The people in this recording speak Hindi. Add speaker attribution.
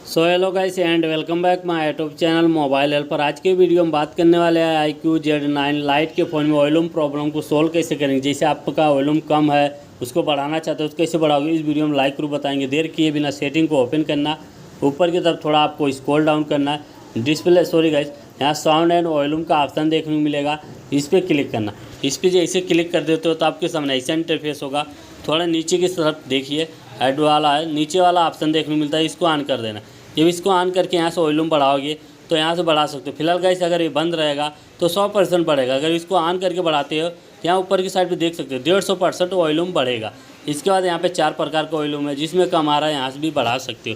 Speaker 1: So hello guys and welcome back my YouTube channel mobile helper. आज के वीडियो में बात करने वाले हैं iQOO Z9 लाइट के फ़ोन में वॉल्यूम प्रॉब्लम को सोल्व कैसे करेंगे। जैसे आपका वॉल्यूम कम है, उसको बढ़ाना चाहते हो तो कैसे बढ़ाओगे, इस वीडियो में लाइव प्रूफ बताएंगे। देर किए बिना सेटिंग को ओपन करना, ऊपर की तरफ थोड़ा आपको स्क्रॉल डाउन करना है। डिस्प्ले सॉरी गाइस, यहाँ साउंड एंड वॉल्यूम का ऑप्शन देखने को मिलेगा, इस पर क्लिक करना। इस पर जैसे क्लिक कर देते हो तो आपके सामने ऐसा इंटरफेस होगा। थोड़ा नीचे की तरफ देखिए, ऐड वाला है, नीचे वाला ऑप्शन देखने को मिलता है, इसको ऑन कर देना। जब इसको ऑन करके यहाँ से वॉल्यूम बढ़ाओगे तो यहाँ से बढ़ा सकते हो। फिलहाल गाइस अगर ये बंद रहेगा तो 100% बढ़ेगा। अगर इसको ऑन करके बढ़ाते हो तो यहाँ ऊपर की साइड पे देख सकते हो 150% वॉल्यूम बढ़ेगा। इसके बाद यहाँ पे 4 प्रकार का वॉल्यूम है, जिसमें कम आ रहा है यहाँ से भी बढ़ा सकते हो।